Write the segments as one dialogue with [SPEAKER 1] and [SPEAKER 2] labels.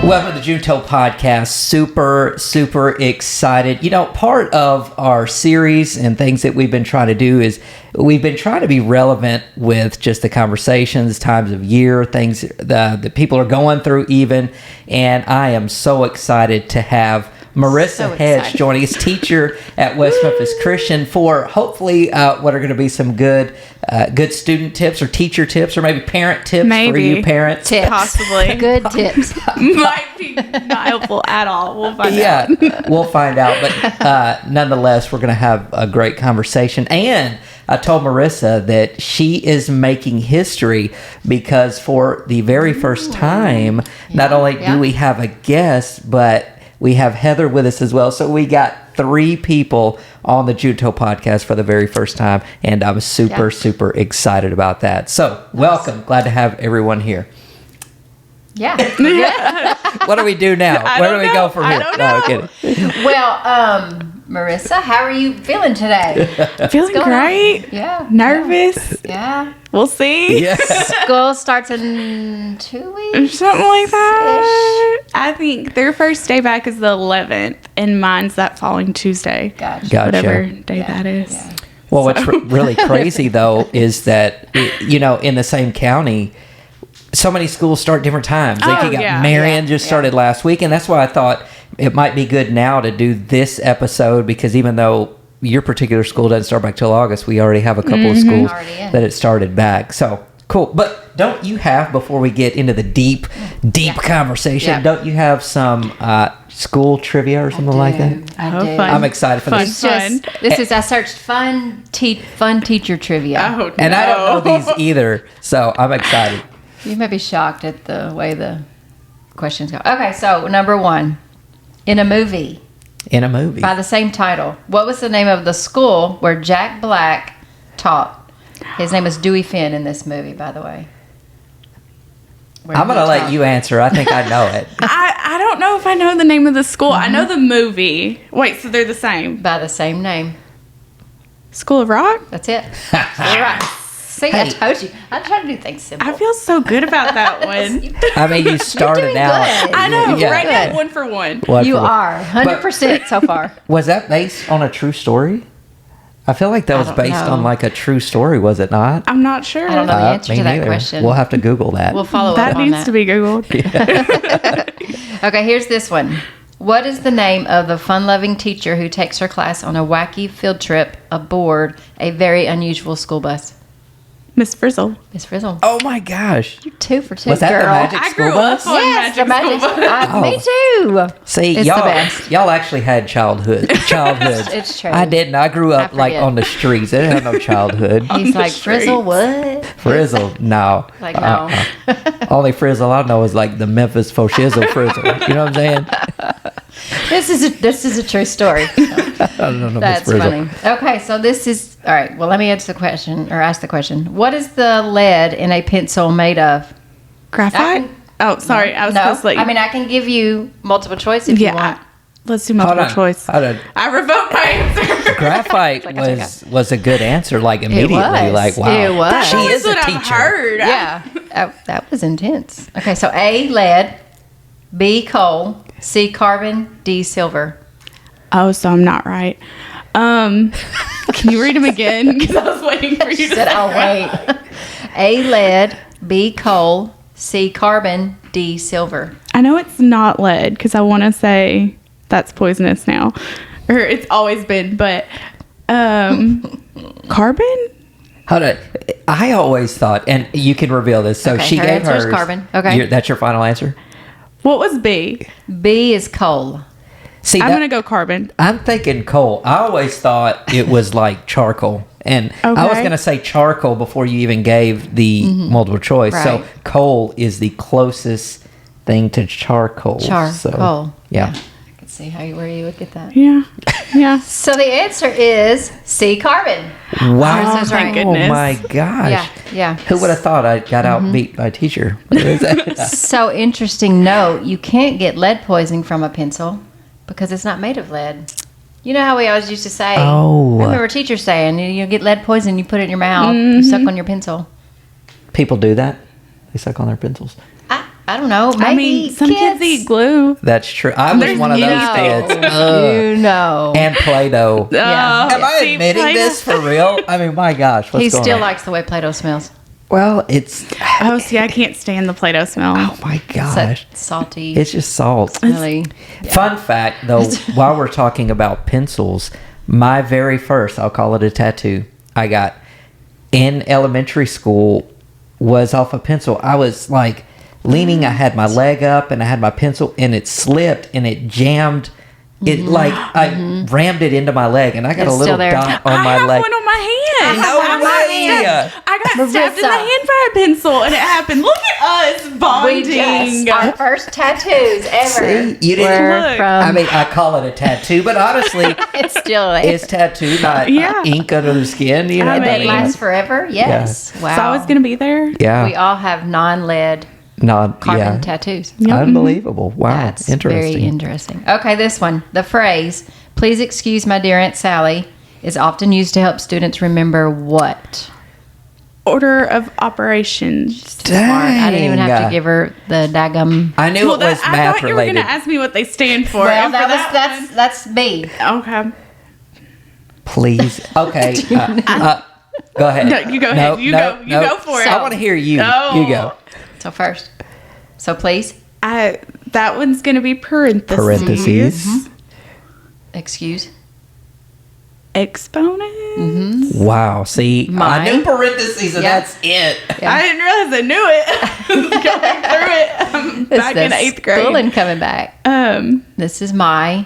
[SPEAKER 1] Welcome to the Junto Podcast. Super excited. You know, part of our series and things that we've been trying to do is we've been trying to be relevant with just the conversations, times of year, things that people are going through even. And I am so excited to have Marisa Hedge joining us, teacher at West Memphis Christian, for hopefully what are going to be some good student tips or teacher tips or maybe parent tips for you parents.
[SPEAKER 2] Tips. Possibly.
[SPEAKER 3] Good tips.
[SPEAKER 2] Might be not helpful at all. We'll find out.
[SPEAKER 1] Yeah, we'll find out. But nonetheless, we're going to have a great conversation. And I told Marisa that she is making history because for the very first time, not only do we have a guest, but we have Heather with us as well. So we got 3 people on the Junto Podcast for the very first time. And I was super excited about that. So welcome. Glad to have everyone here.
[SPEAKER 3] Yeah.
[SPEAKER 1] What do we do now? Where do we go from here?
[SPEAKER 2] I don't know.
[SPEAKER 1] No, kidding.
[SPEAKER 3] Well, Marisa, how are you feeling today?
[SPEAKER 2] Feeling great.
[SPEAKER 3] Yeah.
[SPEAKER 2] Nervous.
[SPEAKER 3] Yeah.
[SPEAKER 2] We'll see.
[SPEAKER 1] Yeah.
[SPEAKER 3] School starts in 2 weeks.
[SPEAKER 2] Something like that. I think their first day back is the 11th, and mine's that following Tuesday.
[SPEAKER 3] Gotcha.
[SPEAKER 2] Whatever day that is.
[SPEAKER 3] Yeah.
[SPEAKER 1] Well, what's really crazy, though, is that, in the same county, so many schools start different times. Like you got Marion just started last week, and that's why I thought it might be good now to do this episode, because even though your particular school doesn't start back till August, we already have a couple of schools that it started back. So cool. But don't you have, before we get into the deep conversation, don't you have some school trivia or something like that?
[SPEAKER 3] I do.
[SPEAKER 2] Fun.
[SPEAKER 1] I'm excited for this.
[SPEAKER 3] I searched fun teacher trivia.
[SPEAKER 2] Oh, no.
[SPEAKER 1] And I don't know these either, so I'm excited.
[SPEAKER 3] You may be shocked at the way the questions go. Okay, so number 1. In a movie by the same title, what was the name of the school where Jack Black taught? His name is Dewey Finn in this movie, by the way.
[SPEAKER 1] I'm going to let you answer. I think I know it.
[SPEAKER 2] I don't know if I know the name of the school. I know the movie. Wait, so they're the same?
[SPEAKER 3] By the same name.
[SPEAKER 2] School of Rock?
[SPEAKER 3] That's it. You're right. See, I told you. I try to do things simple.
[SPEAKER 2] I feel so good about that one.
[SPEAKER 1] I mean, you started out.
[SPEAKER 2] I know.
[SPEAKER 1] Yeah.
[SPEAKER 2] Right now, 1 for 1.
[SPEAKER 3] You are 100% so far.
[SPEAKER 1] Was that based on a true story? I feel like that was based on like a true story, was it not?
[SPEAKER 2] I'm not sure.
[SPEAKER 3] I don't know the answer to that question.
[SPEAKER 1] We'll have to Google that.
[SPEAKER 3] We'll follow
[SPEAKER 2] that
[SPEAKER 3] up on
[SPEAKER 2] needs to be Googled.
[SPEAKER 3] Okay, here's this one. What is the name of the fun-loving teacher who takes her class on a wacky field trip aboard a very unusual school bus?
[SPEAKER 2] Miss Frizzle.
[SPEAKER 3] Miss Frizzle.
[SPEAKER 1] Oh my gosh.
[SPEAKER 3] You're 2 for 2,
[SPEAKER 1] Was that
[SPEAKER 3] girl.
[SPEAKER 1] the Magic
[SPEAKER 2] I
[SPEAKER 1] School
[SPEAKER 2] grew
[SPEAKER 1] Bus?
[SPEAKER 2] up on
[SPEAKER 3] Yes, the
[SPEAKER 2] Magic
[SPEAKER 3] Magic
[SPEAKER 2] School Bus.
[SPEAKER 3] Me too.
[SPEAKER 1] See,
[SPEAKER 3] It's the best.
[SPEAKER 1] y'all actually had childhood.
[SPEAKER 3] It's true.
[SPEAKER 1] I didn't. I grew up like on the streets. I didn't have no childhood.
[SPEAKER 3] He's like, Frizzle, what?
[SPEAKER 1] Frizzle, no.
[SPEAKER 3] Like, no.
[SPEAKER 1] Only Frizzle I know is like the Memphis Foshizzle Frizzle. You know what I'm saying?
[SPEAKER 3] This is a true story.
[SPEAKER 1] I don't know.
[SPEAKER 3] That's funny. Okay, so this is all right. Well, let me answer the question or ask the question. What is the lead in a pencil made of?
[SPEAKER 2] Graphite? Oh, sorry. I was supposed to let you.
[SPEAKER 3] I mean, I can give you multiple choice if you want.
[SPEAKER 2] Let's do multiple choice.
[SPEAKER 1] I
[SPEAKER 2] revoke my answer.
[SPEAKER 1] Graphite was a good answer. Like immediately, like wow,
[SPEAKER 3] it was.
[SPEAKER 1] She is a
[SPEAKER 2] That's
[SPEAKER 1] teacher.
[SPEAKER 2] what I've heard.
[SPEAKER 3] Yeah, that was intense. Okay, so A, lead, B, coal, C, carbon, D, silver.
[SPEAKER 2] Oh, so I'm not right. Can you read them again? Because I was waiting for you to
[SPEAKER 3] Said I'll wait. A, lead, B, coal, C, carbon, D, silver.
[SPEAKER 2] I know it's not lead because I want to say that's poisonous now, or it's always been, but carbon.
[SPEAKER 1] Hold on. I always thought, and you can reveal this. So
[SPEAKER 3] Okay,
[SPEAKER 1] she
[SPEAKER 3] her
[SPEAKER 1] gave
[SPEAKER 3] answer is
[SPEAKER 1] hers.
[SPEAKER 3] carbon. Okay.
[SPEAKER 1] That's your final answer?
[SPEAKER 2] What was B?
[SPEAKER 3] B is coal.
[SPEAKER 1] See,
[SPEAKER 2] I'm gonna go carbon.
[SPEAKER 1] I'm thinking coal. I always thought it was like charcoal. And I was going to say charcoal before you even gave the multiple choice.
[SPEAKER 3] Right.
[SPEAKER 1] So coal is the closest thing to charcoal.
[SPEAKER 3] Charcoal.
[SPEAKER 1] So, yeah.
[SPEAKER 3] I can see where you would get that.
[SPEAKER 2] Yeah.
[SPEAKER 3] So the answer is C, carbon.
[SPEAKER 1] Wow.
[SPEAKER 3] Ours is right.
[SPEAKER 2] Thank goodness.
[SPEAKER 1] Oh my gosh.
[SPEAKER 3] Yeah.
[SPEAKER 1] Who would have thought I got outbeat by a teacher? What is that?
[SPEAKER 3] So interesting note, you can't get lead poisoning from a pencil because it's not made of lead. You know how we always used to say,
[SPEAKER 1] Oh.
[SPEAKER 3] I remember teachers saying, you get lead poisoning, you put it in your mouth, you suck on your pencil.
[SPEAKER 1] People do that? They suck on their pencils?
[SPEAKER 3] I don't know. Maybe
[SPEAKER 2] I mean, some kids eat glue.
[SPEAKER 1] That's true. I was
[SPEAKER 2] There's
[SPEAKER 1] one of those
[SPEAKER 3] no.
[SPEAKER 1] kids.
[SPEAKER 3] You know.
[SPEAKER 1] And Play-Doh.
[SPEAKER 3] Yeah.
[SPEAKER 1] Am I admitting this for real? I mean, my gosh. What's
[SPEAKER 3] He
[SPEAKER 1] going
[SPEAKER 3] still
[SPEAKER 1] on?
[SPEAKER 3] likes the way Play-Doh smells.
[SPEAKER 1] Well, it's...
[SPEAKER 2] Oh, see, I can't stand the Play-Doh smell.
[SPEAKER 1] Oh, my gosh.
[SPEAKER 3] Such salty.
[SPEAKER 1] It's just salt.
[SPEAKER 3] Really.
[SPEAKER 1] Fun fact, though, while we're talking about pencils, my very first, I'll call it a tattoo, I got in elementary school was off a pencil. I was like leaning, I had my leg up and I had my pencil and it slipped and it jammed. It like I rammed it into my leg and I got
[SPEAKER 3] It's
[SPEAKER 1] a little
[SPEAKER 3] still there.
[SPEAKER 1] dot on
[SPEAKER 2] I
[SPEAKER 1] my
[SPEAKER 2] have
[SPEAKER 1] leg.
[SPEAKER 2] one on my hand.
[SPEAKER 1] No way.
[SPEAKER 2] I got stabbed in the
[SPEAKER 3] Marisa.
[SPEAKER 2] hand by a pencil, and it happened. Look at us bonding.
[SPEAKER 3] our first tattoos ever.
[SPEAKER 1] See, you didn't.
[SPEAKER 3] were
[SPEAKER 2] Look.
[SPEAKER 3] from.
[SPEAKER 1] I mean, I call it a tattoo, but honestly,
[SPEAKER 3] it's still there.
[SPEAKER 1] it's tattoo, not
[SPEAKER 2] Yeah.
[SPEAKER 1] ink under the skin. You know,
[SPEAKER 2] I
[SPEAKER 3] And
[SPEAKER 2] mean-
[SPEAKER 3] it lasts forever. Yes. Wow.
[SPEAKER 2] So I was gonna be there.
[SPEAKER 1] yeah,
[SPEAKER 3] We all have non-lead
[SPEAKER 1] not
[SPEAKER 3] carbon
[SPEAKER 1] yeah.
[SPEAKER 3] tattoos.
[SPEAKER 2] Yep.
[SPEAKER 1] Unbelievable! Wow,
[SPEAKER 3] That's
[SPEAKER 1] interesting.
[SPEAKER 3] very interesting. Okay, this one. The phrase, "Please excuse my dear Aunt Sally," is often used to help students remember what?
[SPEAKER 2] Order of operations.
[SPEAKER 3] Smart. I didn't even have to give her the daggum.
[SPEAKER 1] I knew it was
[SPEAKER 2] I
[SPEAKER 1] math
[SPEAKER 2] thought you were
[SPEAKER 1] related.
[SPEAKER 2] gonna ask me what they stand for.
[SPEAKER 3] Well,
[SPEAKER 2] and for
[SPEAKER 3] that's me.
[SPEAKER 2] okay.
[SPEAKER 1] Please, okay. Go ahead.
[SPEAKER 2] No, you go ahead. You go for it.
[SPEAKER 1] I want to hear you.
[SPEAKER 2] Oh.
[SPEAKER 1] You go.
[SPEAKER 3] So first. So please
[SPEAKER 2] That one's gonna be parentheses.
[SPEAKER 1] Parentheses.
[SPEAKER 3] excuse.
[SPEAKER 2] Exponents.
[SPEAKER 1] Wow. See, I
[SPEAKER 3] Mine.
[SPEAKER 1] knew parentheses, and
[SPEAKER 3] Yeah.
[SPEAKER 1] that's it.
[SPEAKER 3] Yeah.
[SPEAKER 2] I didn't realize I knew it. Going through it. Back in
[SPEAKER 3] It's the
[SPEAKER 2] 8th grade.
[SPEAKER 3] schooling coming back. This is my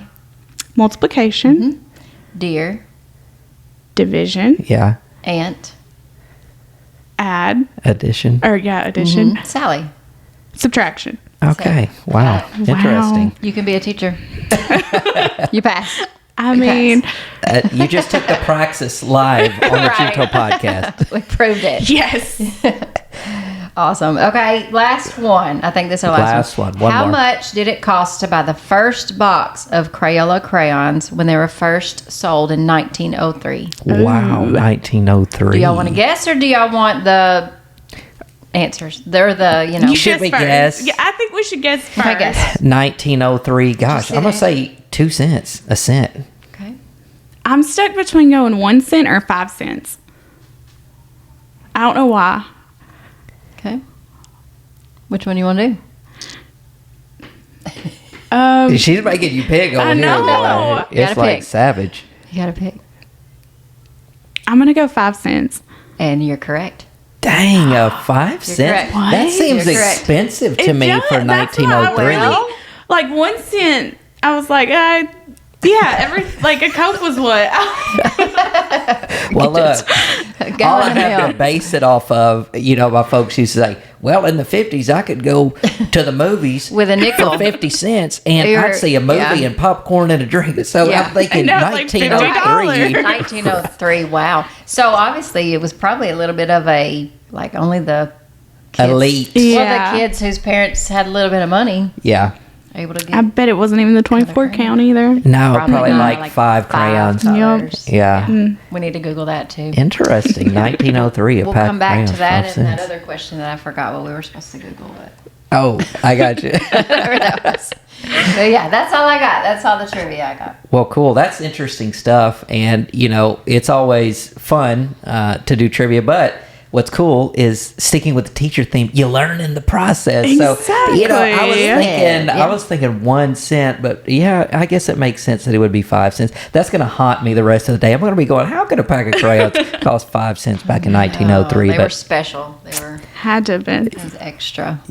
[SPEAKER 2] Multiplication.
[SPEAKER 3] dear
[SPEAKER 2] Division.
[SPEAKER 1] Yeah.
[SPEAKER 3] aunt
[SPEAKER 2] Add.
[SPEAKER 1] Addition.
[SPEAKER 2] Addition.
[SPEAKER 3] Sally.
[SPEAKER 2] Subtraction.
[SPEAKER 1] Okay. Wow. Interesting.
[SPEAKER 3] You can be a teacher. You passed.
[SPEAKER 2] I mean,
[SPEAKER 1] You just took the praxis live on the
[SPEAKER 3] Right.
[SPEAKER 1] Chuto podcast.
[SPEAKER 3] We proved it.
[SPEAKER 2] yes.
[SPEAKER 3] Awesome. Okay, last one. I think this is our last
[SPEAKER 1] Last one. One
[SPEAKER 3] How
[SPEAKER 1] more.
[SPEAKER 3] much did it cost to buy the first box of Crayola crayons when they were first sold in 1903?
[SPEAKER 1] Wow. 1903.
[SPEAKER 3] Do y'all want to guess or do y'all want the answers? They're the,
[SPEAKER 1] You should we
[SPEAKER 2] first.
[SPEAKER 1] guess?
[SPEAKER 2] Yeah, I think we should guess first.
[SPEAKER 3] Okay, guess.
[SPEAKER 1] 1903. Gosh,
[SPEAKER 3] see
[SPEAKER 1] I'm going
[SPEAKER 3] that?
[SPEAKER 1] to say 2 cents. A cent.
[SPEAKER 3] Okay.
[SPEAKER 2] I'm stuck between going 1 cent or 5 cents. I don't know why.
[SPEAKER 3] Okay. Which one you want to do?
[SPEAKER 1] She's making you pick over
[SPEAKER 2] I
[SPEAKER 1] here.
[SPEAKER 2] know.
[SPEAKER 1] boy.
[SPEAKER 3] You
[SPEAKER 1] It's
[SPEAKER 3] gotta
[SPEAKER 1] like
[SPEAKER 3] pick.
[SPEAKER 1] savage.
[SPEAKER 3] You got to pick.
[SPEAKER 2] I'm gonna go 5 cents.
[SPEAKER 3] And you're correct.
[SPEAKER 1] Dang, 5 cents?
[SPEAKER 3] correct.
[SPEAKER 2] What?
[SPEAKER 1] That seems
[SPEAKER 3] You're correct.
[SPEAKER 1] expensive to me
[SPEAKER 2] does.
[SPEAKER 1] for
[SPEAKER 2] That's what I
[SPEAKER 1] 1903.
[SPEAKER 2] was- like 1 cent. I was like, like a Coke was what?
[SPEAKER 1] Well, look, all
[SPEAKER 3] Gallon
[SPEAKER 1] I
[SPEAKER 3] of
[SPEAKER 1] have to
[SPEAKER 3] milk.
[SPEAKER 1] base it off of, my folks used to say, well, in the 50s, I could go to the movies
[SPEAKER 3] With a nickel.
[SPEAKER 1] for 50 cents and
[SPEAKER 3] You're-
[SPEAKER 1] I'd see a movie
[SPEAKER 3] yeah.
[SPEAKER 1] and popcorn and a drink. So
[SPEAKER 3] Yeah.
[SPEAKER 1] I'm thinking
[SPEAKER 2] And now it's like
[SPEAKER 1] 1903.
[SPEAKER 2] $50.
[SPEAKER 3] 1903. Wow. So obviously it was probably a little bit of a, like only the kids.
[SPEAKER 1] Elite.
[SPEAKER 2] Yeah.
[SPEAKER 3] Well, the kids whose parents had a little bit of money
[SPEAKER 1] Yeah.
[SPEAKER 3] able to get.
[SPEAKER 2] I bet it wasn't even the 24 count either.
[SPEAKER 1] No, probably
[SPEAKER 3] not,
[SPEAKER 1] like 5 crayons.
[SPEAKER 3] colors.
[SPEAKER 1] Yeah.
[SPEAKER 3] We need to Google that too.
[SPEAKER 1] Interesting. 1903.
[SPEAKER 3] We'll
[SPEAKER 1] pack
[SPEAKER 3] come
[SPEAKER 1] of
[SPEAKER 3] back
[SPEAKER 1] crayons,
[SPEAKER 3] to that
[SPEAKER 1] 5
[SPEAKER 3] and that
[SPEAKER 1] cents.
[SPEAKER 3] other question that I forgot what we were supposed to Google. But
[SPEAKER 1] Oh, I got you.
[SPEAKER 3] whatever that was. But yeah, that's all I got. That's all the trivia I got.
[SPEAKER 1] Well, cool. That's interesting stuff. And, it's always fun to do trivia. But what's cool is sticking with the teacher theme. You learn in the process. So, I was thinking 1 cent. But, yeah, I guess it makes sense that it would be 5 cents. That's going to haunt me the rest of the day. I'm going to be going, how could a pack of crayons cost 5 cents back in 1903?
[SPEAKER 3] They were special. They were
[SPEAKER 2] Had to have been.
[SPEAKER 3] it was extra.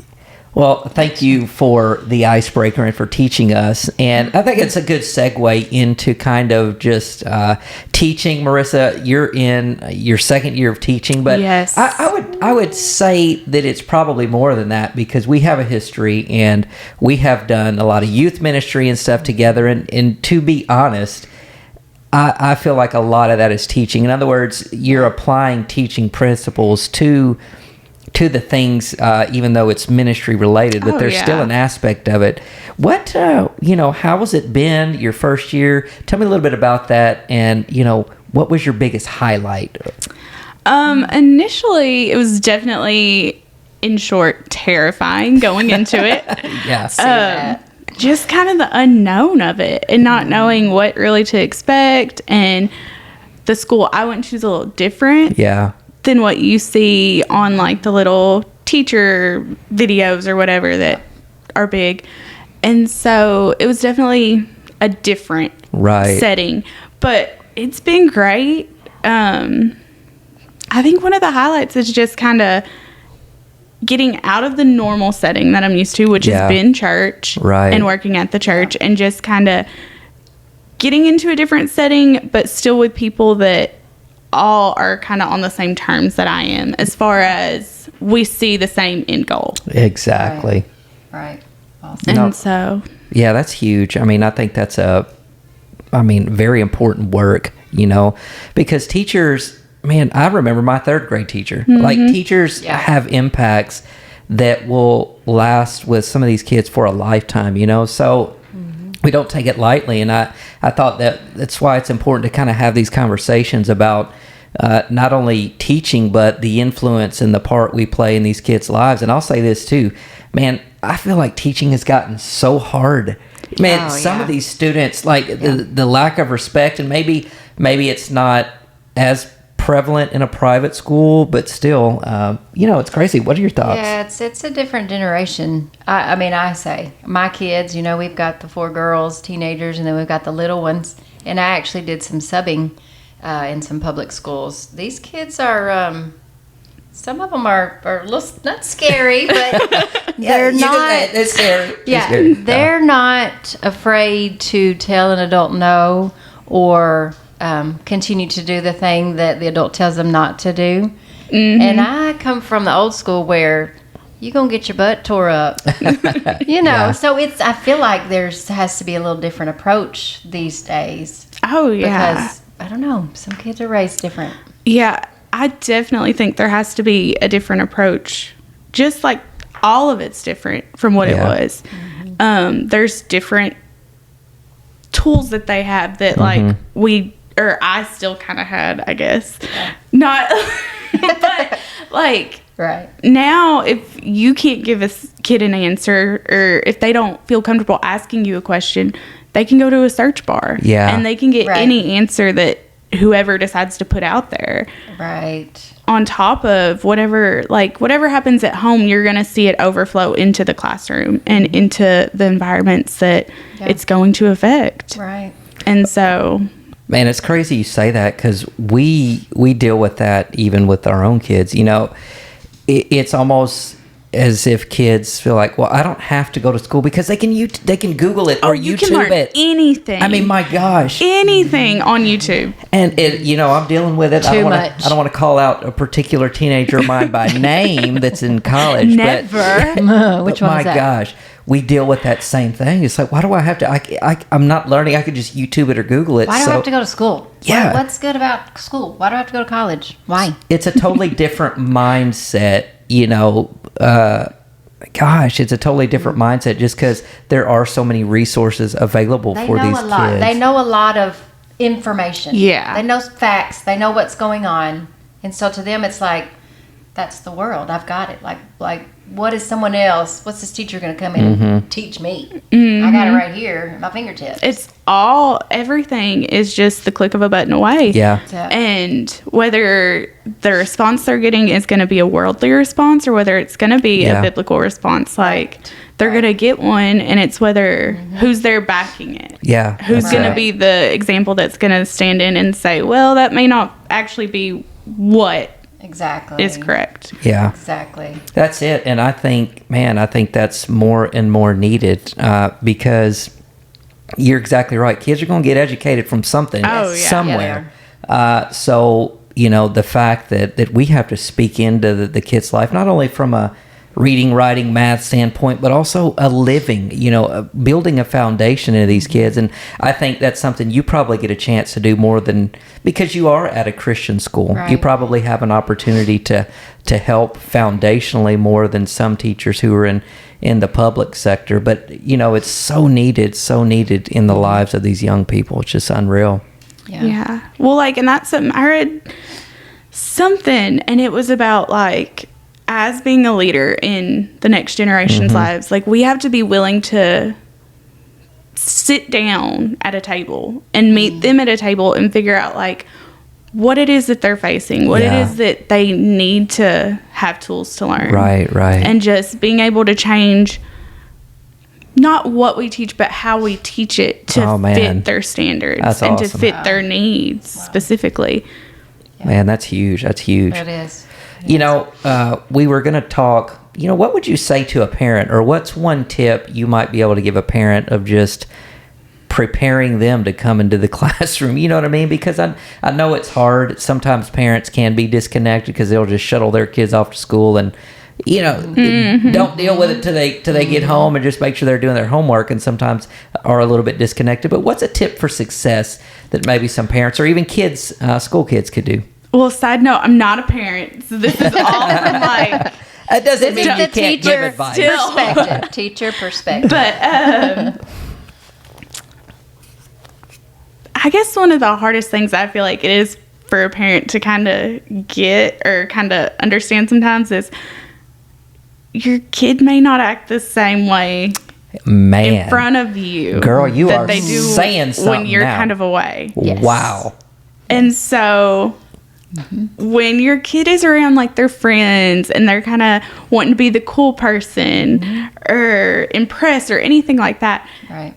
[SPEAKER 1] Well, thank you for the icebreaker and for teaching us. And I think it's a good segue into kind of just teaching. Marissa, you're in your second year of teaching, but
[SPEAKER 2] Yes.
[SPEAKER 1] I would say that it's probably more than that because we have a history and we have done a lot of youth ministry and stuff together. And to be honest, I feel like a lot of that is teaching. In other words, you're applying teaching principles to the things, even though it's ministry related, but there's still an aspect of it. What, how has it been your first year? Tell me a little bit about that. And, what was your biggest highlight?
[SPEAKER 2] Initially, it was definitely in short, terrifying going into it.
[SPEAKER 1] Yeah.
[SPEAKER 2] Just kind of the unknown of it and not knowing what really to expect. And the school I went to is a little different than what you see on like the little teacher videos or whatever that are big. And so it was definitely a different setting, but it's been great. I think one of the highlights is just kind of getting out of the normal setting that I'm used to, which has been church and working at the church, and just kind of getting into a different setting, but still with people that all are kind of on the same terms that I am, as far as we see the same end goal.
[SPEAKER 1] Exactly.
[SPEAKER 3] Right. Awesome.
[SPEAKER 2] And so.
[SPEAKER 1] Yeah, that's huge. I mean, I think that's very important work, because teachers, man, I remember my third grade teacher. Mm-hmm. Like, teachers have impacts that will last with some of these kids for a lifetime, so we don't take it lightly. And I thought that's why it's important to kind of have these conversations about not only teaching, but the influence and the part we play in these kids' lives. And I'll say this too, man, I feel like teaching has gotten so hard. Man, some of these students, like the lack of respect, and maybe it's not as prevalent in a private school, but still, it's crazy. What are your thoughts?
[SPEAKER 3] Yeah, it's a different generation. I say my kids, we've got the 4 girls, teenagers, and then we've got the little ones. And I actually did some subbing in some public schools. These kids are, some of them are a little, not scary, but they're not.
[SPEAKER 1] It's scary.
[SPEAKER 3] Yeah,
[SPEAKER 1] it's scary.
[SPEAKER 3] They're not afraid to tell an adult no, or continue to do the thing that the adult tells them not to do. Mm-hmm. And I come from the old school where you're going to get your butt tore up. So I feel like has to be a little different approach these days.
[SPEAKER 2] Oh, yeah.
[SPEAKER 3] Because, I don't know, some kids are raised different.
[SPEAKER 2] Yeah, I definitely think there has to be a different approach. Just like all of it's different from what it was. Mm-hmm. There's different tools that they have that I still kind of had, I guess. Not, but like,
[SPEAKER 3] right
[SPEAKER 2] now, if you can't give a kid an answer, or if they don't feel comfortable asking you a question, they can go to a search bar. Yeah. And they can get any answer that whoever decides to put out there.
[SPEAKER 3] Right.
[SPEAKER 2] On top of whatever happens at home, you're going to see it overflow into the classroom and into the environments that it's going to affect.
[SPEAKER 3] Right.
[SPEAKER 2] And so...
[SPEAKER 1] Man, it's crazy you say that, because we deal with that even with our own kids. It's almost as if kids feel like, well, I don't have to go to school because they can Google it or YouTube
[SPEAKER 2] you can learn anything.
[SPEAKER 1] I mean, my gosh,
[SPEAKER 2] anything on YouTube.
[SPEAKER 1] And I'm dealing with it. I don't want to call out a particular teenager of mine by name that's in college.
[SPEAKER 2] Never.
[SPEAKER 3] Which one?
[SPEAKER 1] My gosh. We deal with that same thing. It's like, why do I have to? I'm not learning. I could just YouTube it or Google it.
[SPEAKER 3] Why do I have to go to school?
[SPEAKER 1] Yeah.
[SPEAKER 3] What's good about school? Why do I have to go to college? Why?
[SPEAKER 1] It's a totally different mindset, gosh, it's a totally different mindset just because there are so many resources available for these kids.
[SPEAKER 3] They know a lot of information.
[SPEAKER 2] Yeah.
[SPEAKER 3] They know facts. They know what's going on. And so to them, it's like, that's the world. I've got it. Like what is someone else? What's this teacher going to come in and teach me? Mm-hmm. I got it right here at my fingertips.
[SPEAKER 2] It's everything is just the click of a button away.
[SPEAKER 1] Yeah.
[SPEAKER 2] And whether the response they're getting is going to be a worldly response or whether it's going to be a biblical response, they're going to get one, and it's whether who's there backing it.
[SPEAKER 1] Yeah.
[SPEAKER 2] Who's going to be the example that's going to stand in and say, well, that may not actually be what
[SPEAKER 3] exactly
[SPEAKER 2] is correct.
[SPEAKER 1] Yeah.
[SPEAKER 3] Exactly.
[SPEAKER 1] That's it. And I think that's more and more needed because you're exactly right. Kids are going to get educated from something somewhere. So, the fact that we have to speak into the kid's life, not only from a reading, writing, math standpoint, but also a living, building a foundation into these kids. And I think that's something you probably get a chance to do more than, because you are at a Christian school. Right. You probably have an opportunity to help foundationally more than some teachers who are in the public sector. But, it's so needed in the lives of these young people. It's just unreal.
[SPEAKER 2] Yeah. Well, and that's something, I read something, and it was about, as being a leader in the next generation's lives, like, we have to be willing to sit down at a table and meet them at a table and figure out, like, what it is that they're facing, what it is that they need to have tools to learn.
[SPEAKER 1] Right.
[SPEAKER 2] And just being able to change not what we teach, but how we teach it to fit their standards.
[SPEAKER 1] That's
[SPEAKER 2] and
[SPEAKER 1] awesome.
[SPEAKER 2] to fit their needs specifically.
[SPEAKER 1] Man, that's huge. That's huge.
[SPEAKER 3] It is.
[SPEAKER 1] You know, we were going to talk, you know, what would you say to a parent, or what's one tip you might be able to give a parent of just preparing them to come into the classroom? You know what I mean? Because I know it's hard. Sometimes parents can be disconnected because they'll just shuttle their kids off to school and, you know, don't deal with it till they get home and just make sure they're doing their homework, and sometimes are a little bit disconnected. But what's a tip for success that maybe some parents or even kids, school kids, could do?
[SPEAKER 2] Well, side note, I'm not a parent, so this is all from like...
[SPEAKER 1] That doesn't mean you can't give advice.
[SPEAKER 3] Perspective, teacher perspective.
[SPEAKER 2] But I guess one of the hardest things I feel like it is for a parent to kind of get or kind of understand sometimes is your kid may not act the same way in front of you.
[SPEAKER 1] Girl, you
[SPEAKER 2] that
[SPEAKER 1] are
[SPEAKER 2] they do
[SPEAKER 1] saying something
[SPEAKER 2] when you're
[SPEAKER 1] now.
[SPEAKER 2] kind of away.
[SPEAKER 3] Yes.
[SPEAKER 1] Wow.
[SPEAKER 2] And so when your kid is around like their friends and they're kind of wanting to be the cool person or impress or anything like that,
[SPEAKER 3] Right.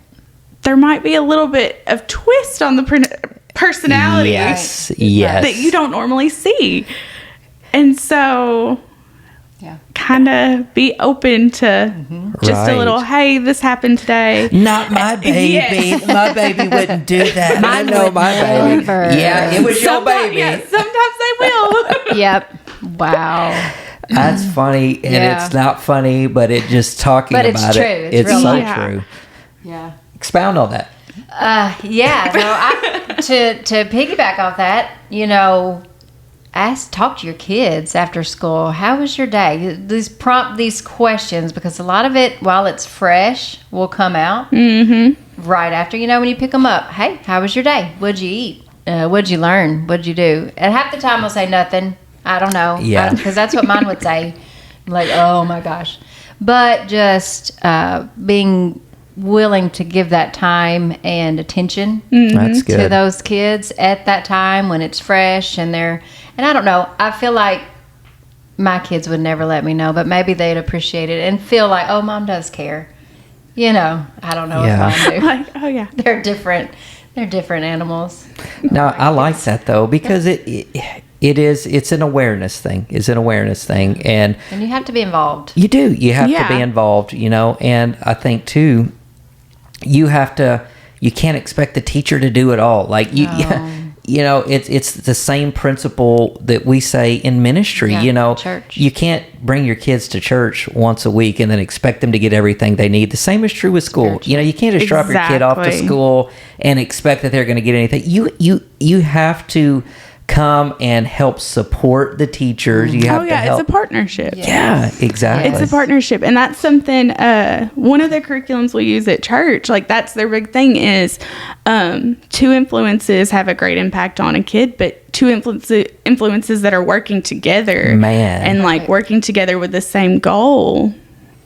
[SPEAKER 2] there might be a little bit of twist on the personality
[SPEAKER 1] Yes.
[SPEAKER 2] that you don't normally see. And so kind of be open to just a little, hey, this happened today.
[SPEAKER 1] Not my baby.
[SPEAKER 2] Yes.
[SPEAKER 1] My baby wouldn't do that. I know my baby.
[SPEAKER 3] never.
[SPEAKER 1] Yeah, it was your baby.
[SPEAKER 2] Yeah, sometimes they will.
[SPEAKER 3] Yep. Wow.
[SPEAKER 1] That's funny, and it's not funny, but it just talking
[SPEAKER 3] But it's
[SPEAKER 1] about
[SPEAKER 3] true.
[SPEAKER 1] it.
[SPEAKER 3] It's
[SPEAKER 1] It's
[SPEAKER 3] real
[SPEAKER 1] so
[SPEAKER 3] life.
[SPEAKER 1] true.
[SPEAKER 3] Yeah.
[SPEAKER 1] Expound on that.
[SPEAKER 3] To piggyback off that, you know, talk to your kids after school. How was your day? Prompt these questions, because a lot of it, while it's fresh, will come out right after. You know, when you pick them up. Hey, how was your day? What'd you eat? What'd you learn? What'd you do? And half the time they'll say nothing. I don't know.
[SPEAKER 1] Yeah.
[SPEAKER 3] Because that's what mine would say. I'm like, oh my gosh. But just being willing to give that time and attention
[SPEAKER 1] That's good.
[SPEAKER 3] to those kids at that time when it's fresh and I don't know, I feel like my kids would never let me know, but maybe they'd appreciate it and feel like, oh, mom does care. You know, I don't know if I do.
[SPEAKER 2] Like, oh yeah,
[SPEAKER 3] They're different animals.
[SPEAKER 1] No, I like that though, because it's an awareness thing. It's an awareness thing, and
[SPEAKER 3] you have to be involved.
[SPEAKER 1] you do. You have to be involved, you know. And I think too, you can't expect the teacher to do it all. Like you know, it's the same principle that we say in ministry.
[SPEAKER 3] Yeah,
[SPEAKER 1] you know,
[SPEAKER 3] church.
[SPEAKER 1] You can't bring your kids to church once a week and then expect them to get everything they need. The same is true with school. You know, you can't just drop your kid off to
[SPEAKER 2] Exactly.
[SPEAKER 1] school and expect that they're going to get anything. You have to come and help support the teachers. You have to help.
[SPEAKER 2] it's a partnership.
[SPEAKER 1] Yeah, exactly.
[SPEAKER 2] It's a partnership, and that's something. One of the curriculums we use at church, like that's their big thing, is two influences have a great impact on a kid, but two influences that are working together,
[SPEAKER 1] Man.
[SPEAKER 2] and like working together with the same goal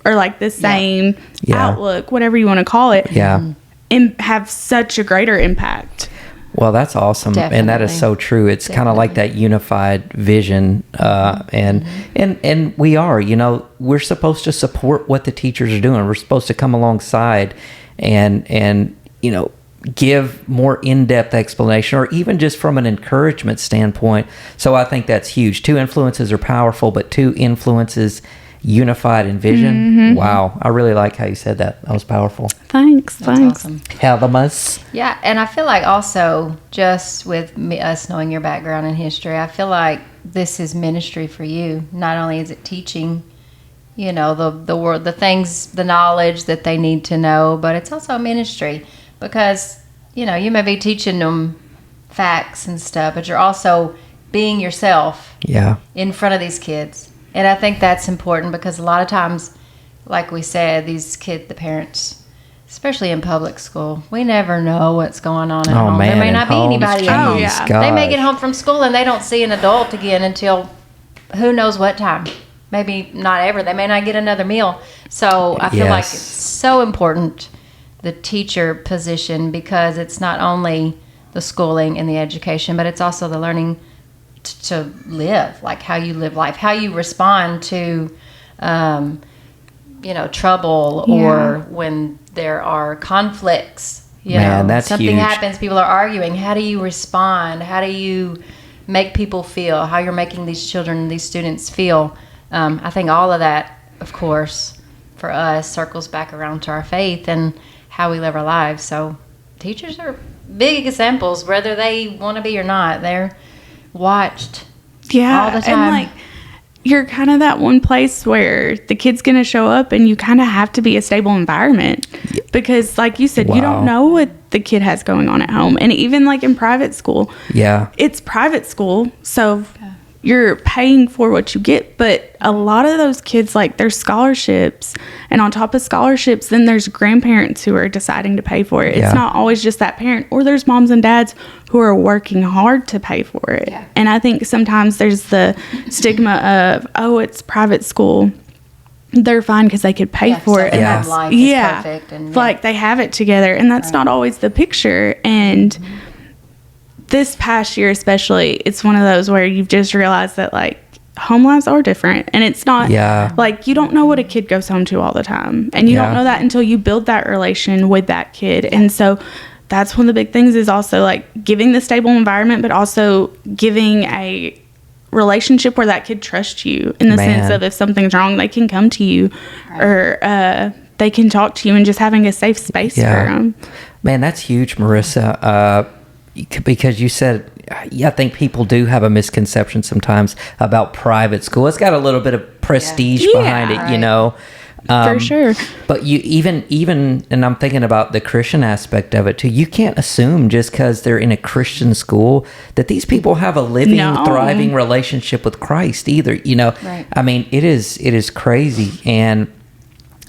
[SPEAKER 2] or like the same outlook, whatever you want to call it.
[SPEAKER 1] Yeah.
[SPEAKER 2] And have such a greater impact.
[SPEAKER 1] Well, that's awesome, and that is so true. It's kind of like that unified vision, and we are. You know, we're supposed to support what the teachers are doing. We're supposed to come alongside, and you know, give more in-depth explanation, or even just from an encouragement standpoint. So I think that's huge. Two influences are powerful, but two influences unified in vision. Wow, I really like how you said that. That was powerful.
[SPEAKER 2] Thanks.
[SPEAKER 3] Awesome.
[SPEAKER 1] Helmus.
[SPEAKER 3] Yeah, and I feel like also just with us knowing your background in history, I feel like this is ministry for you. Not only is it teaching, you know, the word, the things, the knowledge that they need to know, but it's also ministry because, you know, you may be teaching them facts and stuff, but you're also being yourself in front of these kids. And I think that's important because a lot of times, like we said, these kids, the parents, especially in public school, we never know what's going on at home.
[SPEAKER 1] Man,
[SPEAKER 3] there may not be anybody at home.
[SPEAKER 2] Yeah.
[SPEAKER 3] They may get home from school and they don't see an adult again until who knows what time. maybe not ever. They may not get another meal. So I feel like it's so important, the teacher position, because it's not only the schooling and the education, but it's also the learning to live, like how you live life, how you respond to, trouble or when there are conflicts.
[SPEAKER 1] That's
[SPEAKER 3] something
[SPEAKER 1] huge.
[SPEAKER 3] happens, people are arguing. How do you respond? How do you make people feel? How you're making these children, these students feel? I think all of that, of course, for us, circles back around to our faith and how we live our lives. So teachers are big examples, whether they want to be or not. They're watched all the time.
[SPEAKER 2] And like, you're kind of that one place where the kid's going to show up and you kind of have to be a stable environment because, like you said, you don't know what the kid has going on at home. And even like in private school, it's private school. So you're paying for what you get. But a lot of those kids, like, there's scholarships. And on top of scholarships, then there's grandparents who are deciding to pay for it. It's not always just that parent. Or there's moms and dads who are working hard to pay for it. Yeah. And I think sometimes there's the stigma of, oh, it's private school. They're fine because they could pay for it.
[SPEAKER 3] And that's life is perfect. And,
[SPEAKER 2] like they have it together. And that's not always the picture. And this past year especially, it's one of those where you've just realized that, like, home lives are different. And it's not like, you don't know what a kid goes home to all the time. And you don't know that until you build that relation with that kid. And so that's one of the big things, is also like giving the stable environment, but also giving a relationship where that kid trusts you in the sense of, if something's wrong, they can come to you or they can talk to you, and just having a safe space for them.
[SPEAKER 1] Man, that's huge, Marissa. Because you said, I think people do have a misconception sometimes about private school. It's got a little bit of prestige behind it, you know.
[SPEAKER 2] For sure.
[SPEAKER 1] But you even, and I'm thinking about the Christian aspect of it too. You can't assume just because they're in a Christian school that these people have a living, thriving relationship with Christ either. You know, I mean, it is crazy, and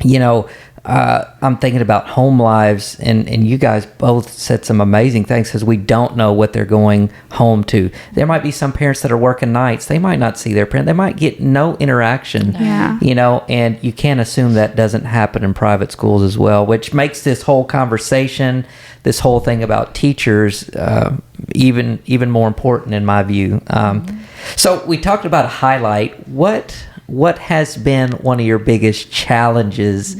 [SPEAKER 1] you know. I'm thinking about home lives, and you guys both said some amazing things, because we don't know what they're going home to. There might be some parents that are working nights. They might not see their parent. They might get no interaction, you know, and you can't assume that doesn't happen in private schools as well, which makes this whole conversation, this whole thing about teachers, even more important in my view. So we talked about a highlight. What has been one of your biggest challenges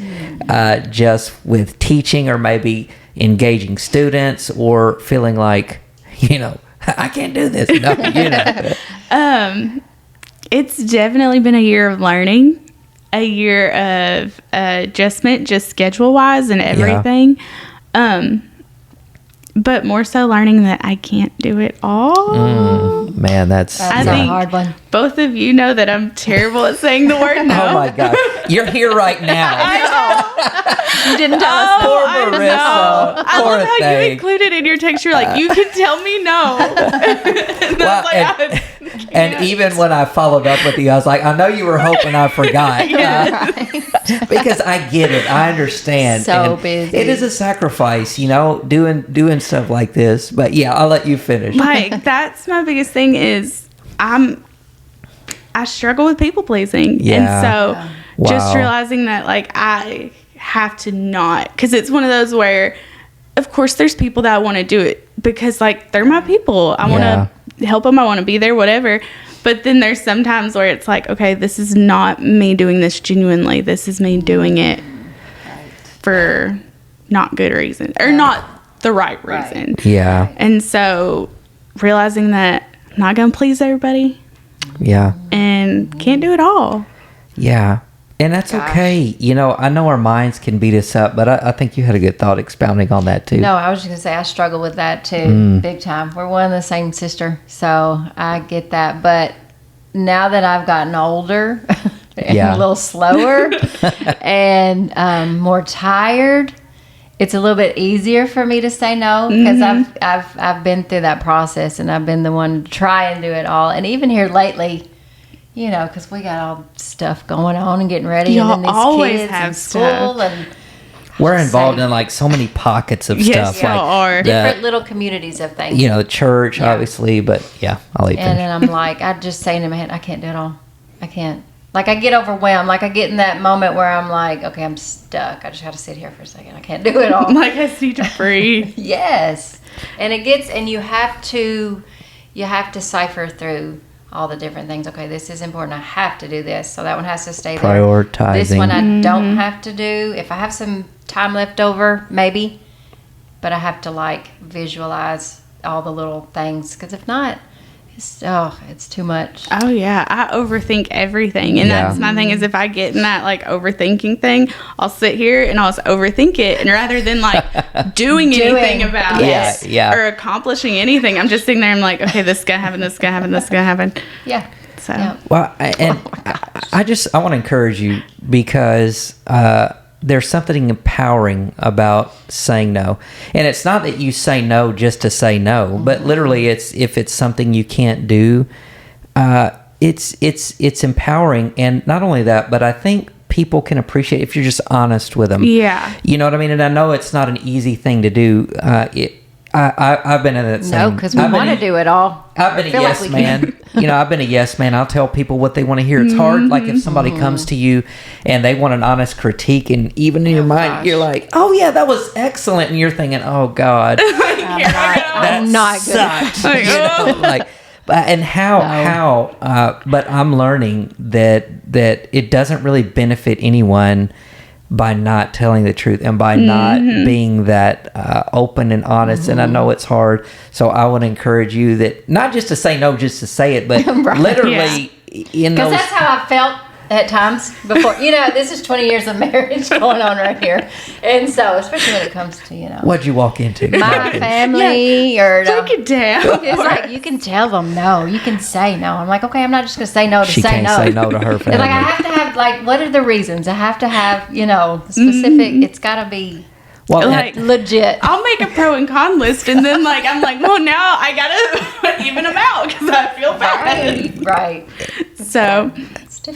[SPEAKER 1] just with teaching, or maybe engaging students, or feeling like, you know, I can't do this? No, you know.
[SPEAKER 2] It's definitely been a year of learning, a year of adjustment, just schedule-wise and everything. But more so learning that I can't do it all.
[SPEAKER 1] Man, that's
[SPEAKER 3] a hard one.
[SPEAKER 2] Both of you know that I'm terrible at saying the word no.
[SPEAKER 1] Oh my God. You're here right now.
[SPEAKER 2] I know.
[SPEAKER 3] You didn't tell us.
[SPEAKER 1] Poor Marissa.
[SPEAKER 2] I love how you included in your text, you're like, you can tell me no.
[SPEAKER 1] And even when I followed up with you, I was like, I know you were hoping I forgot. Because I get it. I understand.
[SPEAKER 3] So busy.
[SPEAKER 1] It is a sacrifice, you know, doing stuff like this. But yeah, I'll let you finish.
[SPEAKER 2] Like, that's my biggest thing, is I struggle with people pleasing.
[SPEAKER 1] Yeah.
[SPEAKER 2] And so just realizing that, like, I have to not, because it's one of those where, of course, there's people that want to do it because, like, they're my people. I want to help them. I want to be there, whatever. But then there's sometimes where it's like, okay, this is not me doing this genuinely. This is me doing it for not good reason, or not the right reason.
[SPEAKER 1] Yeah.
[SPEAKER 2] And so realizing that I'm not going to please everybody.
[SPEAKER 1] Yeah.
[SPEAKER 2] And can't do it all.
[SPEAKER 1] Yeah. And that's okay. You know, I know our minds can beat us up, but I think you had a good thought expounding on that too.
[SPEAKER 3] No, I was just going to say I struggle with that too, big time. We're one and the same sister, so I get that. But now that I've gotten older and a little slower and more tired, it's a little bit easier for me to say no, because I've been through that process, and I've been the one to try and do it all. And even here lately, you know, because we got all stuff going on and getting ready, and then these
[SPEAKER 2] always
[SPEAKER 3] kids
[SPEAKER 2] have
[SPEAKER 3] in school, and
[SPEAKER 1] we're involved in like so many pockets of stuff, like
[SPEAKER 3] different little communities of things.
[SPEAKER 1] You know, the church, obviously, but I'll leave.
[SPEAKER 3] And then I'm like, I just say in my head, I can't do it all. I can't. Like, I get overwhelmed. Like, I get in that moment where I'm like, okay, I'm stuck. I just got to sit here for a second. I can't do it all.
[SPEAKER 2] Like, I just need to breathe.
[SPEAKER 3] Yes. And you have to cipher through all the different things. Okay, this is important. I have to do this. So that one has to stay there.
[SPEAKER 1] Prioritizing.
[SPEAKER 3] This one I don't have to do. If I have some time left over, maybe. But I have to, like, visualize all the little things. Because if not, it's too much.
[SPEAKER 2] Oh, yeah. I overthink everything. And that's my thing is if I get in that, like, overthinking thing, I'll sit here and I'll just overthink it. And rather than, like, doing anything about it or accomplishing anything, I'm just sitting there and I'm like, okay, this is going to happen, this is going to happen, this is going to happen.
[SPEAKER 3] Yeah.
[SPEAKER 2] So.
[SPEAKER 3] Yeah.
[SPEAKER 1] Well, I want to encourage you because there's something empowering about saying no. And it's not that you say no just to say no, but literally if it's something you can't do, it's empowering. And not only that, but I think people can appreciate if you're just honest with them.
[SPEAKER 2] Yeah.
[SPEAKER 1] You know what I mean? And I know it's not an easy thing to do. I've been in that same...
[SPEAKER 3] No, because we want to do it all.
[SPEAKER 1] I've been a yes man. I've been a yes man. I'll tell people what they want to hear. It's hard, like if somebody comes to you and they want an honest critique, and even in your mind, you're like, oh yeah, that was excellent. And you're thinking, oh God.
[SPEAKER 3] I'm not good.
[SPEAKER 1] But I'm learning that it doesn't really benefit anyone by not telling the truth and by not being that open and honest. And I know it's hard, so I would encourage you that not just to say no just to say it, but literally
[SPEAKER 3] because that's how I felt at times before. This is 20 years of marriage going on right here, and so especially when it comes to
[SPEAKER 1] what'd you walk into
[SPEAKER 3] my family or
[SPEAKER 2] take it down.
[SPEAKER 3] It's like you can tell them no, you can say no. I'm like, okay, I'm not just gonna say no to
[SPEAKER 1] she
[SPEAKER 3] say
[SPEAKER 1] can't
[SPEAKER 3] no.
[SPEAKER 1] say no to her family.
[SPEAKER 3] It's like I have to have what are the reasons? I have to have specific. It's got to be.
[SPEAKER 1] Well,
[SPEAKER 3] legit.
[SPEAKER 2] I'll make a pro and con list, and then I'm like, well, now I gotta even them out because I feel bad.
[SPEAKER 3] Right.
[SPEAKER 2] So.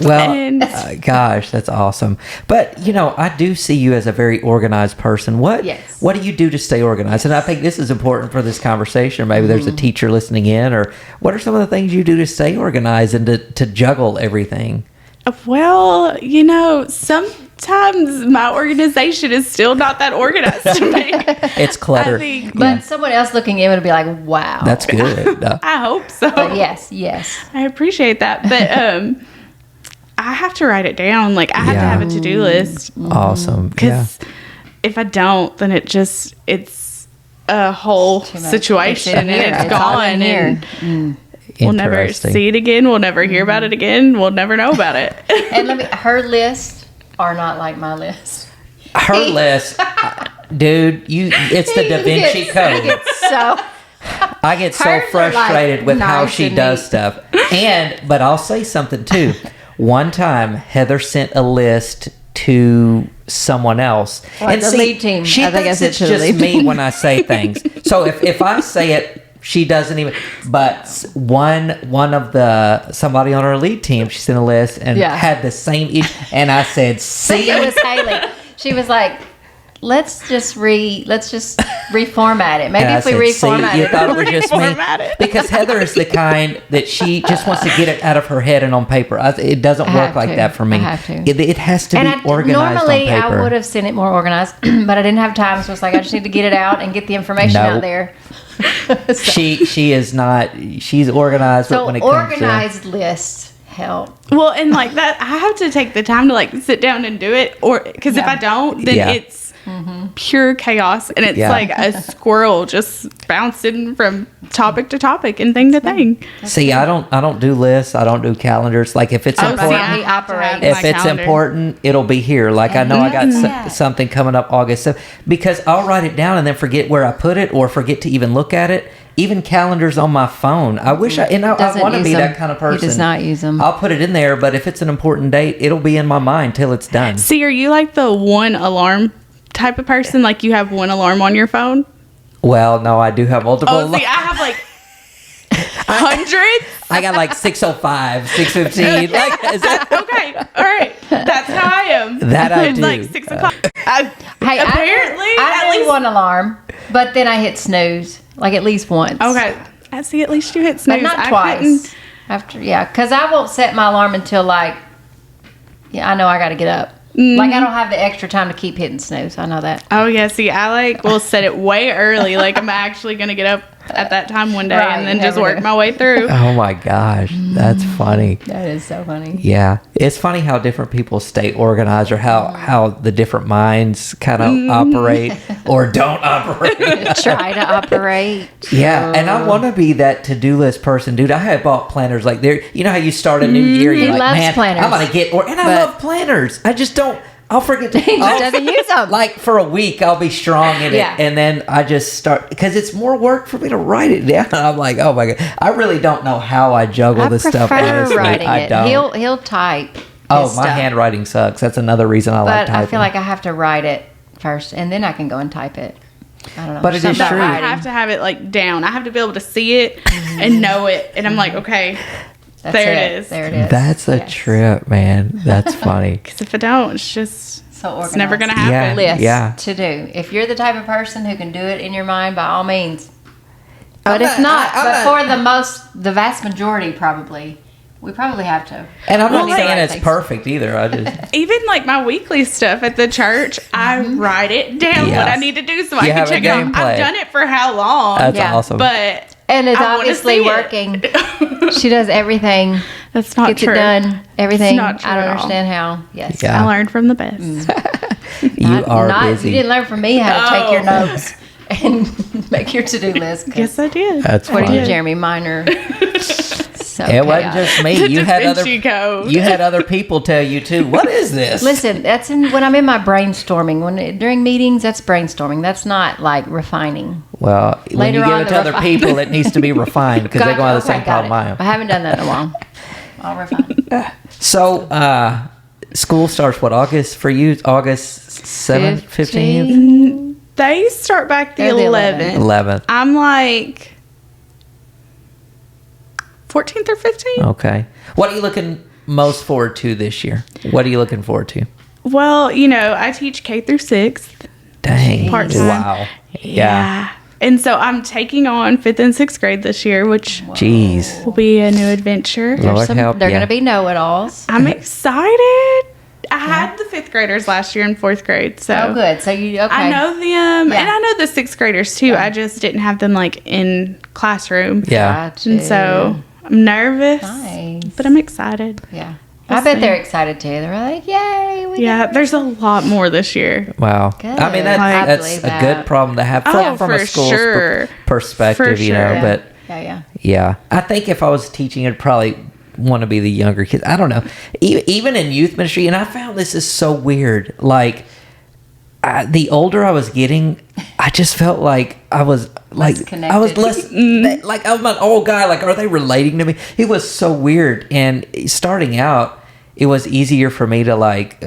[SPEAKER 1] Well, gosh, that's awesome. But I do see you as a very organized person. What do you do to stay organized? And I think this is important for this conversation. Maybe there's a teacher listening in, or what are some of the things you do to stay organized and to juggle everything?
[SPEAKER 2] Well, sometimes my organization is still not that organized to me.
[SPEAKER 1] It's cluttered.
[SPEAKER 3] But someone else looking in would be like, wow.
[SPEAKER 1] That's good.
[SPEAKER 2] I hope so.
[SPEAKER 3] But yes.
[SPEAKER 2] I appreciate that. But I have to write it down. I have to have a to-do list.
[SPEAKER 1] Awesome.
[SPEAKER 2] Because if I don't, then it's a whole situation and it's gone. And we'll never see it again. We'll never hear about it again. We'll never know about it.
[SPEAKER 3] And her lists are not like my list.
[SPEAKER 1] Her list, dude, it's the Da Vinci Code. I get so frustrated with how she does stuff. But I'll say something too. One time, Heather sent a list to someone else.
[SPEAKER 3] And the lead team.
[SPEAKER 1] She thinks it's just me when I say things. So if I say it, she doesn't even. But somebody on our lead team, she sent a list and had the same issue. And I said, "See,
[SPEAKER 3] it was Haley." She was like, Let's just reformat it. Maybe if we reformat
[SPEAKER 1] you
[SPEAKER 3] it.
[SPEAKER 1] thought it was just me. Because Heather is the kind that she just wants to get it out of her head and on paper. It doesn't work like that for me.
[SPEAKER 3] I have to.
[SPEAKER 1] It has to be organized
[SPEAKER 3] normally
[SPEAKER 1] on paper.
[SPEAKER 3] I would have sent it more organized, but I didn't have time. So it's like I just need to get it out and get the information out there.
[SPEAKER 1] She is not. She's organized.
[SPEAKER 3] So
[SPEAKER 1] when it comes
[SPEAKER 3] organized lists help.
[SPEAKER 2] Well, and that I have to take the time to sit down and do it, or because if I don't, then it's pure chaos, and it's like a squirrel just bouncing from topic to topic and thing to thing.
[SPEAKER 1] See, I don't do lists. I don't do calendars. Like if it's important, important, it'll be here. Like I know I got something coming up August, so because I'll write it down and then forget where I put it or forget to even look at it. Even calendars on my phone. I wish I want to be that kind of person.
[SPEAKER 3] He does not use them.
[SPEAKER 1] I'll put it in there, but if it's an important date, it'll be in my mind till it's done.
[SPEAKER 2] See, are you like the one alarm type of person? Like you have one alarm on your phone?
[SPEAKER 1] Well, no, I do have multiple.
[SPEAKER 2] Oh, see, I have like hundreds.
[SPEAKER 1] I got like 605, 615. Like, is that
[SPEAKER 2] okay? All right, that's how I am.
[SPEAKER 1] That I do.
[SPEAKER 2] Like 6 o'clock.
[SPEAKER 3] Apparently,
[SPEAKER 2] I
[SPEAKER 3] at least one alarm, but then I hit snooze like at least once.
[SPEAKER 2] Okay, I see. At least you hit snooze,
[SPEAKER 3] but not twice. Because I won't set my alarm until like I know I got to get up. Like, I don't have the extra time to keep hitting snooze. I know that.
[SPEAKER 2] Oh, yeah. See, I will set it way early. Like, I'm actually going to get up at that time one day and then just work my way through.
[SPEAKER 1] Oh, my gosh. That's funny.
[SPEAKER 3] That is so funny.
[SPEAKER 1] Yeah. It's funny how different people stay organized or how the different minds kind of operate or don't operate.
[SPEAKER 3] Try to operate.
[SPEAKER 1] Yeah. And I want to be that to-do list person, dude. I have bought planners like there. You know how you start a new year? You're like, man,
[SPEAKER 3] planners.
[SPEAKER 1] I'm going to get, and I love planners. I just don't. I'll forget to.
[SPEAKER 3] He just doesn't use them.
[SPEAKER 1] Like for a week, I'll be strong in it, and then I just start because it's more work for me to write it down. I'm like, oh my god, I really don't know how I juggle this stuff. Honestly,
[SPEAKER 3] I don't. He'll type.
[SPEAKER 1] Oh, my handwriting sucks. That's another reason I like typing.
[SPEAKER 3] But I feel like I have to write it first, and then I can go and type it. I don't know.
[SPEAKER 1] But it is true.
[SPEAKER 2] I have to have it like down. I have to be able to see it and know it, and I'm like, okay. There it is.
[SPEAKER 1] That's a trip, man. That's funny.
[SPEAKER 2] Because if I don't, it's just it's never going to happen.
[SPEAKER 3] List to do. If you're the type of person who can do it in your mind, by all means. But if not, for the vast majority, we probably have to.
[SPEAKER 1] And I'm not saying it's perfect either. I just
[SPEAKER 2] even like my weekly stuff at the church, I write it down what I need to do so I can check it off. I've done it for how long?
[SPEAKER 1] That's awesome.
[SPEAKER 3] And it's obviously working. She does everything.
[SPEAKER 2] That's not
[SPEAKER 3] gets
[SPEAKER 2] true.
[SPEAKER 3] It done. Everything.
[SPEAKER 2] It's not true
[SPEAKER 3] I don't understand how. Yes.
[SPEAKER 2] I learned from the best.
[SPEAKER 1] You are busy.
[SPEAKER 3] You didn't learn from me how to take your notes and make your to-do list.
[SPEAKER 2] Yes, I did.
[SPEAKER 1] That's
[SPEAKER 3] what
[SPEAKER 1] funny.
[SPEAKER 3] did you, Jeremy Minor?
[SPEAKER 1] It wasn't just me. You had other people tell you too. What is this?
[SPEAKER 3] Listen, that's when I'm in my brainstorming. During meetings, that's brainstorming. That's not like refining.
[SPEAKER 1] Well, when you give it to other people, it needs to be refined because they go on the same problem I am.
[SPEAKER 3] I haven't done that in a while. I'll refine.
[SPEAKER 1] So, school starts August for you? August 7th, 15th?
[SPEAKER 2] They start back the 11th.
[SPEAKER 1] 11th.
[SPEAKER 2] I'm like 14th or 15th.
[SPEAKER 1] Okay. What are you looking most forward to this year? What are you looking forward to?
[SPEAKER 2] Well, I teach K through 6th.
[SPEAKER 1] Dang.
[SPEAKER 2] Part-time.
[SPEAKER 1] Wow. Yeah.
[SPEAKER 2] And so I'm taking on 5th and 6th grade this year, which will be a new adventure.
[SPEAKER 1] Lord help
[SPEAKER 3] they're going to be know-it-alls.
[SPEAKER 2] I'm excited. I had the 5th graders last year in 4th grade. So
[SPEAKER 3] good. So I
[SPEAKER 2] know them, and I know the 6th graders too. I just didn't have them like in classroom.
[SPEAKER 1] Yeah.
[SPEAKER 3] Gotcha.
[SPEAKER 2] And so I'm nervous, but I'm excited.
[SPEAKER 3] Yeah. I bet they're excited too. They're like, yay.
[SPEAKER 2] There's a lot more this year.
[SPEAKER 1] Wow.
[SPEAKER 3] Good.
[SPEAKER 1] I mean, that's a good problem to have from a school's perspective, but yeah. I think if I was teaching, I'd probably want to be the younger kids. I don't know. Even in youth ministry, and I found this is so weird. Like, the older I was getting, I just felt like I was like I was less like I'm an old guy. Like, are they relating to me? It was so weird. And starting out, it was easier for me to like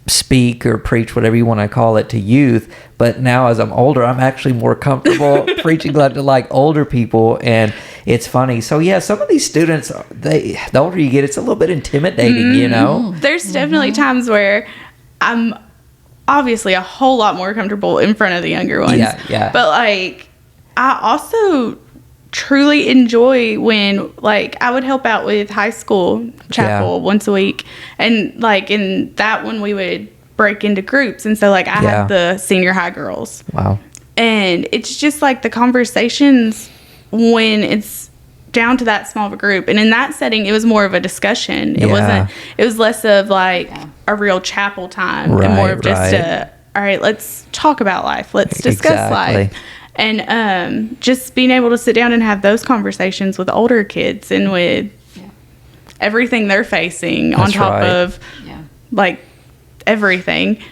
[SPEAKER 1] speak or preach, whatever you want to call it, to youth. But now as I'm older, I'm actually more comfortable preaching to like older people, and it's funny. So yeah, some of these students, the older you get, it's a little bit intimidating,
[SPEAKER 2] There's definitely times where I'm obviously a whole lot more comfortable in front of the younger ones.
[SPEAKER 1] Yeah.
[SPEAKER 2] But like, I also truly enjoy when like I would help out with high school chapel once a week, and like in that one we would break into groups, and so like I had the senior high girls.
[SPEAKER 1] Wow.
[SPEAKER 2] And it's just like the conversations when it's down to that small of a group, and in that setting it was more of a discussion. It was less of like a real chapel time, and more of just all right, let's talk about life, let's discuss life. And just being able to sit down and have those conversations with older kids and with everything they're facing on top of like everything.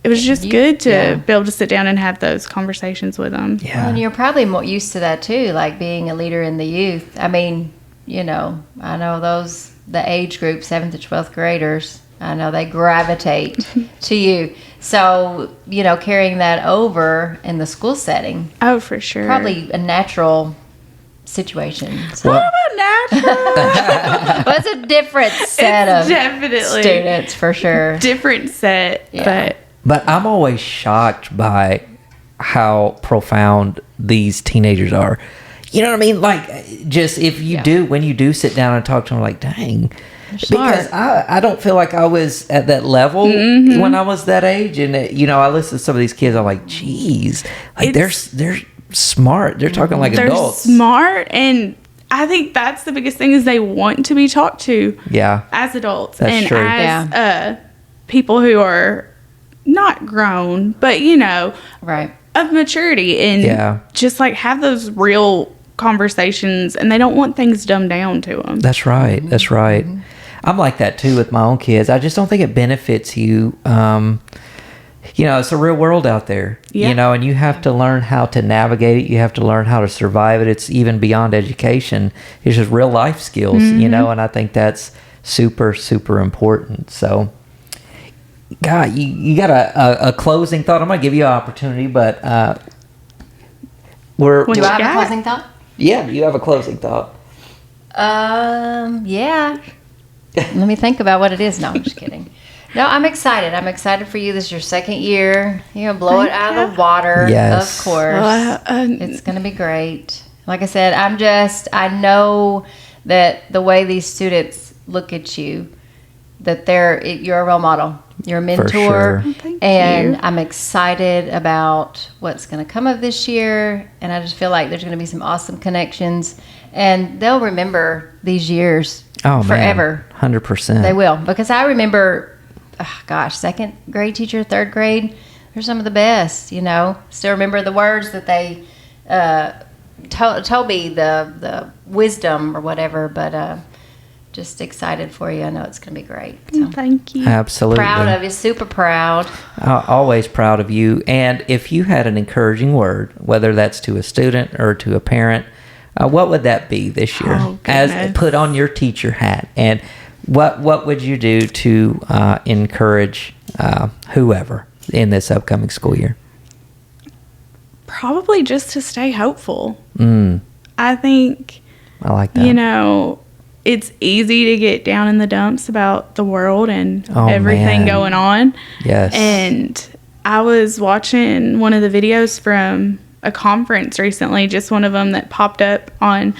[SPEAKER 2] It was just good to be able to sit down and have those conversations with them.
[SPEAKER 1] Yeah.
[SPEAKER 3] Well, and you're probably more used to that too, like being a leader in the youth. I mean, I know the age group, 7th to 12th graders, I know they gravitate to you. So, carrying that over in the school setting.
[SPEAKER 2] Oh, for sure.
[SPEAKER 3] Probably a natural situation. So.
[SPEAKER 2] What about natural?
[SPEAKER 3] Well, it's a different set of students, for sure.
[SPEAKER 2] Different set,
[SPEAKER 1] But I'm always shocked by how profound these teenagers are. You know what I mean? Like, just if you when you do sit down and talk to them, like, dang, Because I don't feel like I was at that level when I was that age. And, I listen to some of these kids, I'm like, geez, like they're smart. They're talking like adults.
[SPEAKER 2] They're smart, and I think that's the biggest thing is they want to be talked to as adults.
[SPEAKER 1] That's true.
[SPEAKER 2] As people who are not grown, but,
[SPEAKER 3] right.
[SPEAKER 2] of maturity, and just like have those real conversations, and they don't want things dumbed down to them.
[SPEAKER 1] That's right. That's right. I'm like that too with my own kids. I just don't think it benefits you. It's a real world out there, and you have to learn how to navigate it. You have to learn how to survive it. It's even beyond education. It's just real life skills, and I think that's super, super important. So, God, you got a closing thought. I'm going to give you an opportunity, but
[SPEAKER 3] do I have a closing thought?
[SPEAKER 1] Yeah, you have a closing thought.
[SPEAKER 3] Yeah. Let me think about what it is. No, I'm just kidding. No, I'm excited. I'm excited for you. This is your second year. You're going to blow it out of the water, of course. It's going to be great. Like I said, I know that the way these students look at you, that you're a role model. You're a mentor.
[SPEAKER 1] For sure.
[SPEAKER 3] And I'm excited about what's going to come of this year. And I just feel like there's going to be some awesome connections. And they'll remember these years forever.
[SPEAKER 1] Man, 100%.
[SPEAKER 3] They will. Because I remember, second grade teacher, third grade, they're some of the best, Still remember the words that they told me, the wisdom or whatever. But just excited for you. I know it's going to be great. So.
[SPEAKER 2] Thank you.
[SPEAKER 1] Absolutely.
[SPEAKER 3] Proud of you. Super proud.
[SPEAKER 1] Always proud of you. And if you had an encouraging word, whether that's to a student or to a parent, what would that be this year? As put on your teacher hat, and what would you do to encourage whoever in this upcoming school year?
[SPEAKER 2] Probably just to stay hopeful. I think
[SPEAKER 1] I like that.
[SPEAKER 2] It's easy to get down in the dumps about the world and everything going on.
[SPEAKER 1] Yes.
[SPEAKER 2] And I was watching one of the videos from a conference recently, just one of them that popped up on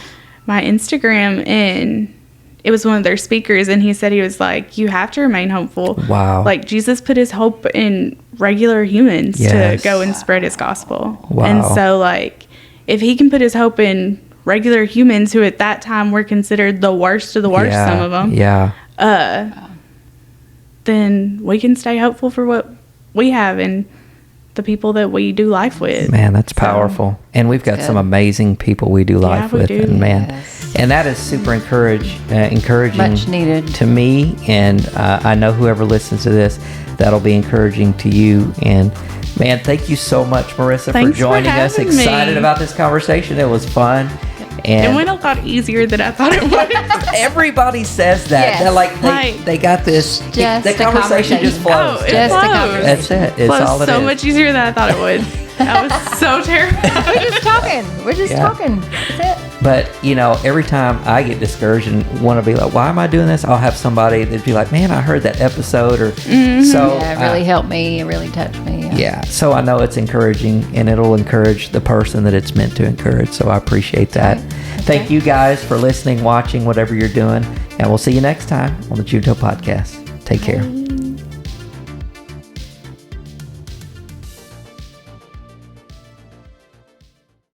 [SPEAKER 2] my Instagram, and it was one of their speakers, and he said, he was like, you have to remain hopeful.
[SPEAKER 1] Wow.
[SPEAKER 2] Like, Jesus put his hope in regular humans to go and spread his gospel.
[SPEAKER 1] Wow.
[SPEAKER 2] And so, like, if he can put his hope in regular humans who at that time were considered the worst of the worst, some of them, then we can stay hopeful for what we have and the people that we do life with.
[SPEAKER 1] Man, that's powerful. And we've got some amazing people we do life with.
[SPEAKER 2] Do.
[SPEAKER 1] And and that is super encouraging
[SPEAKER 3] much needed
[SPEAKER 1] to me, and I know whoever listens to this, that'll be encouraging to you. And man, thank you so much, Marisa, for joining us. Excited about this conversation. It was fun. And
[SPEAKER 2] it went a lot easier than I thought it would.
[SPEAKER 1] Everybody says that.
[SPEAKER 3] Yes.
[SPEAKER 1] They're like, they got this. The conversation just flows.
[SPEAKER 2] Just
[SPEAKER 3] a conversation.
[SPEAKER 1] That's it. It's all it
[SPEAKER 2] so
[SPEAKER 1] is.
[SPEAKER 2] much easier than I thought it would. I was so terrified.
[SPEAKER 3] We're just talking. That's it.
[SPEAKER 1] But, every time I get discouraged and want to be like, why am I doing this? I'll have somebody that'd be like, man, I heard that episode. Or so
[SPEAKER 3] it really helped me. It really touched me.
[SPEAKER 1] Yeah. So I know it's encouraging, and it'll encourage the person that it's meant to encourage. So I appreciate that. Okay. Thank you guys for listening, watching, whatever you're doing. And we'll see you next time on the Junto Podcast. Take care.